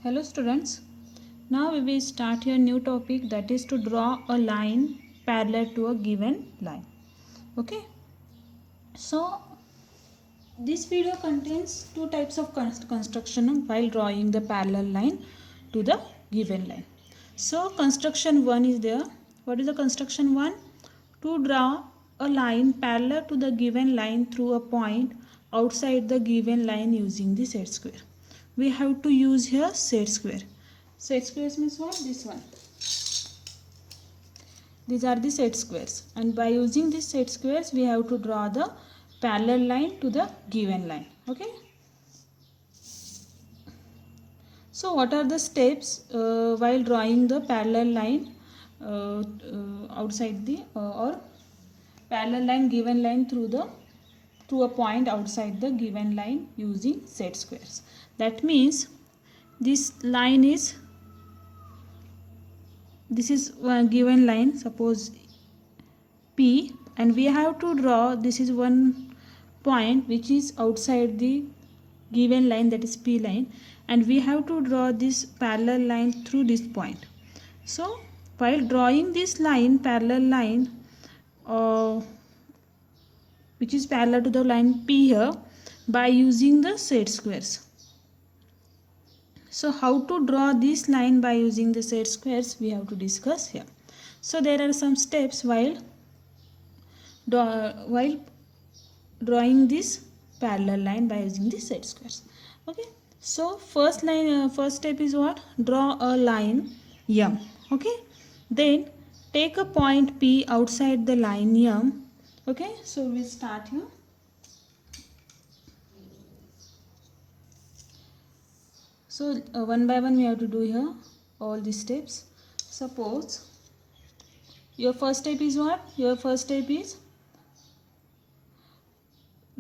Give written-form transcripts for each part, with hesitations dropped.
Hello students, now we will start a new topic, that is to draw a line parallel to a given line. Okay, so this video contains two types of construction while drawing the parallel line to the given line. So construction 1 is there. What is the construction 1? To draw a line parallel to the given line through a point outside the given line using the set square. We have to use here set square. Set squares means what? This one. These are the set squares, and by using these set squares we have to draw the parallel line to the given line. Okay, so what are the steps while drawing the parallel line outside the or parallel line given line through a point outside the given line using set squares? That means this is one given line, suppose P, and we have to draw, this is one point which is outside the given line, that is P line, and we have to draw this parallel line through this point. So while drawing this line, parallel line which is parallel to the line P here, by using the set squares. So how to draw this line by using the set squares we have to discuss here. So there are some steps while drawing this parallel line by using the set squares. Okay, so first step is what? Draw a line M. Okay, then take a point P outside the line M. Okay, so we'll start here. So one by one we have to do here all these steps. Suppose your first step is what? Your first step is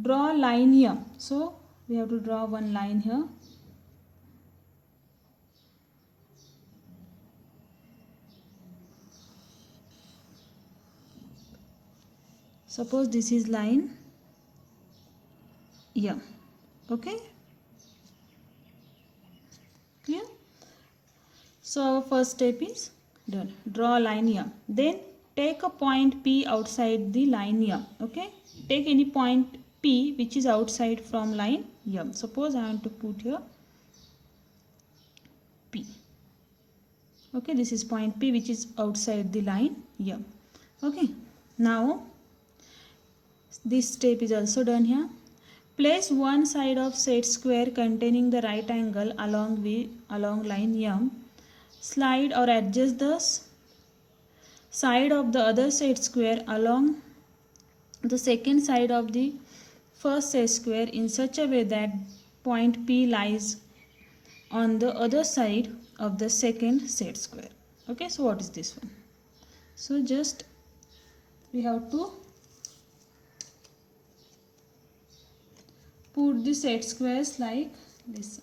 draw line here. So we have to draw one line here. Suppose this is line here. Okay, clear? So our first step is done. Draw a line here. Then take a point P outside the line here. Okay, take any point P which is outside from line here. Suppose I want to put here P. Okay, this is point P which is outside the line here. Okay, now this step is also done here. Place one side of set square containing the right angle along line M. Slide or adjust the side of the other set square along the second side of the first set square in such a way that point P lies on the other side of the second set square. Okay, so what is this one? So just we have to put the set squares like this.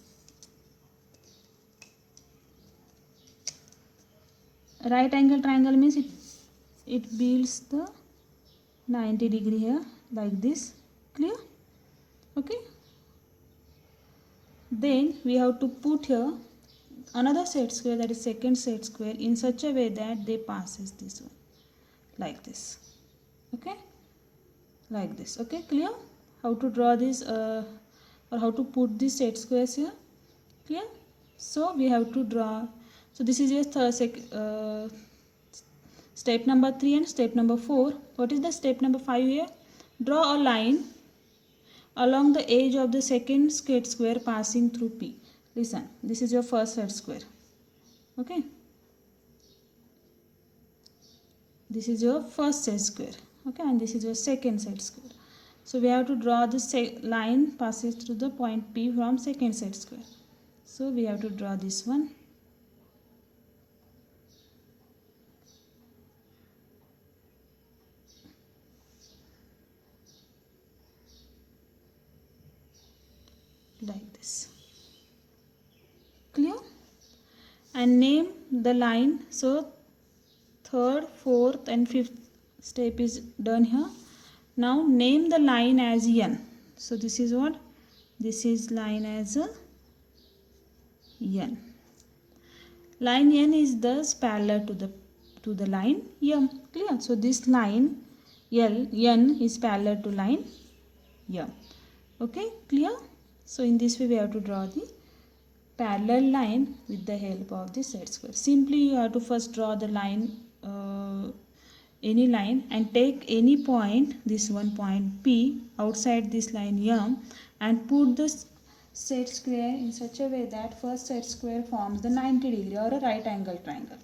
Right angle triangle means it builds the 90 degree here like this. Clear? Okay, then we have to put here another set square, that is second set square, in such a way that they passes this one like this. Okay, like this. Okay, clear? How to draw this or how to put these set squares here? Clear? So we have to draw. So this is your step number 3 and step number 4. What is the step number 5 here? Draw a line along the edge of the second set square passing through P. Listen, this is your first set square. Okay, this is your first set square. Okay, and this is your second set square. So we have to draw the line passes through the point P from second set square. So we have to draw this one. Like this. Clear? And name the line. So third, fourth and fifth step is done here. Now name the line as N. So this is what? This is line as a N. line N is thus parallel to the line M. Clear? So this line N is parallel to line M. Okay, clear? So in this way we have to draw the parallel line with the help of the set square. Simply you have to first draw the line, any line, and take any point, this one point P, outside this line M, and put this set square in such a way that first set square forms the 90 degree or a right angle triangle.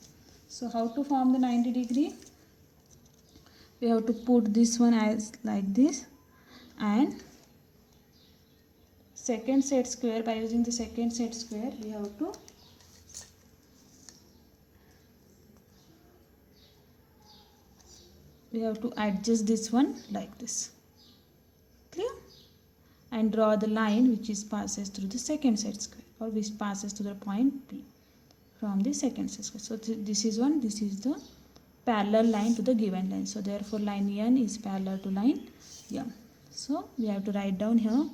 So how to form the 90 degree? We have to put this one as like this, and second set square, by using the second set square we have to adjust this one like this. Clear? And draw the line which is passes through the second set square, or which passes to the point P from the second set square. So this is one, this is the parallel line to the given line. So therefore line N is parallel to line M. So we have to write down here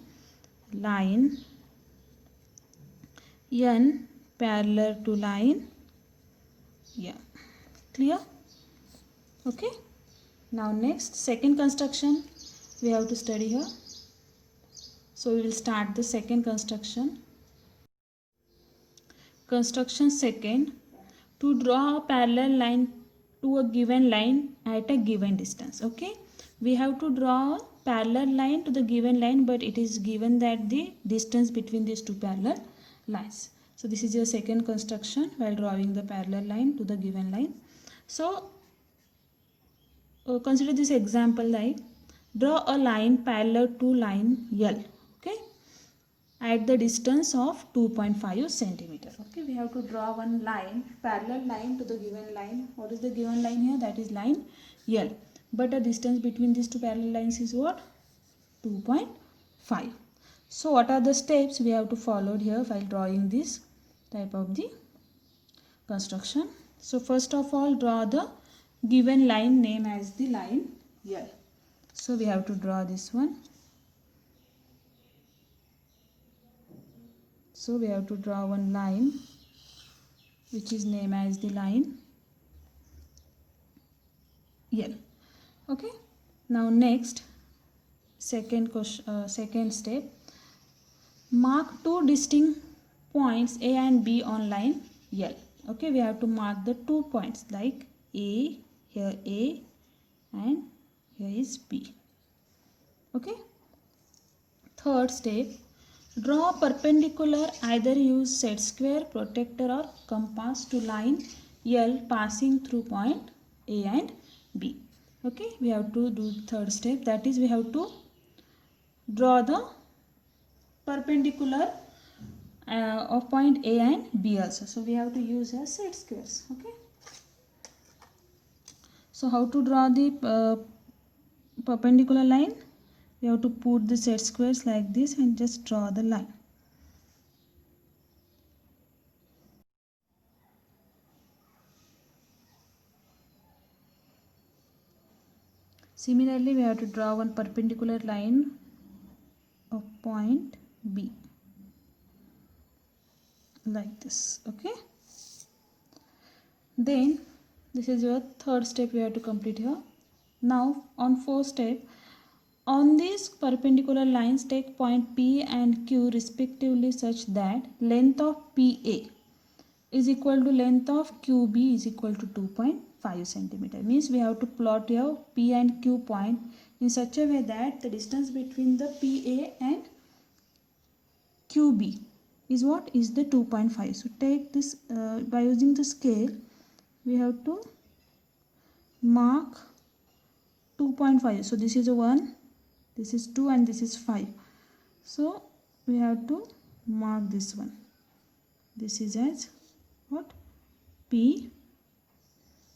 line N parallel to line M. Clear? Okay. Now next, second construction we have to study here. So we will start the second construction. Construction second, to draw a parallel line to a given line at a given distance. Okay, we have to draw a parallel line to the given line, but it is given that the distance between these two parallel lines. So this is your second construction while drawing the parallel line to the given line. So consider this example like, draw a line parallel to line L, okay, at the distance of 2.5 centimeter. Okay, we have to draw one line, parallel line to the given line. What is the given line here? That is line L. But the distance between these two parallel lines is what? 2.5. So what are the steps we have to follow here while drawing this type of the construction? So first of all, draw the given line name as the line L. So we have to draw this one. So we have to draw one line which is named as the line L. Okay. Now next, second step, mark two distinct points A and B on line L. Okay, we have to mark the 2 points like A, here A, and here is B. Okay. Third step, draw perpendicular, either use set square, protractor or compass to line L passing through point A and B. Okay, we have to do third step, that is we have to draw the perpendicular of point A and B also. So we have to use a set squares. Okay. So how to draw the perpendicular line? We have to put the set squares like this and just draw the line. Similarly, we have to draw one perpendicular line of point B like this. Okay. Then this is your third step we have to complete here. Now on fourth step, on these perpendicular lines take point P and Q respectively such that length of PA is equal to length of QB is equal to 2.5 centimeter. Means we have to plot here P and Q point in such a way that the distance between the PA and QB is what? Is the 2.5. So take this by using the scale we have to mark 2.5. So this is a 1, this is 2 and this is 5. So we have to mark this one. This is as what? P.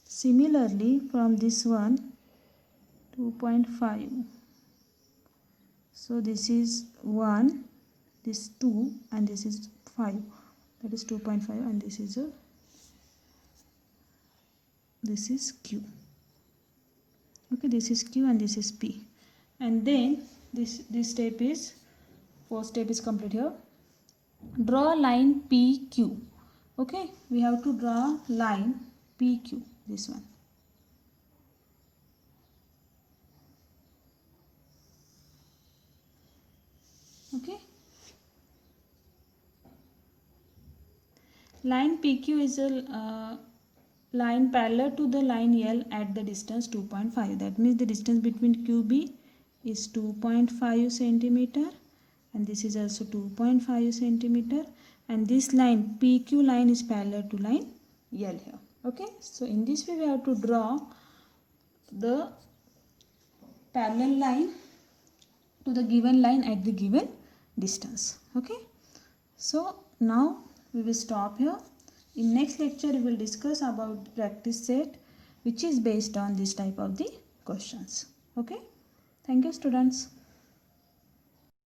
Similarly from this one 2.5. So this is 1, this 2 and this is 5. That is 2.5 and this is Q. Okay, this is Q and this is P. And then this step is, fourth step is complete here. Draw line PQ. Okay, we have to draw line PQ, this one. Okay, line PQ is a line parallel to the line L at the distance 2.5. That means the distance between QB is 2.5 centimeter, and this is also 2.5 centimeter, and this line PQ line is parallel to line L here. Okay, so in this way we have to draw the parallel line to the given line at the given distance. Okay, so now we will stop here. In next lecture we will discuss about practice set, which is based on this type of the questions. Okay, thank you students.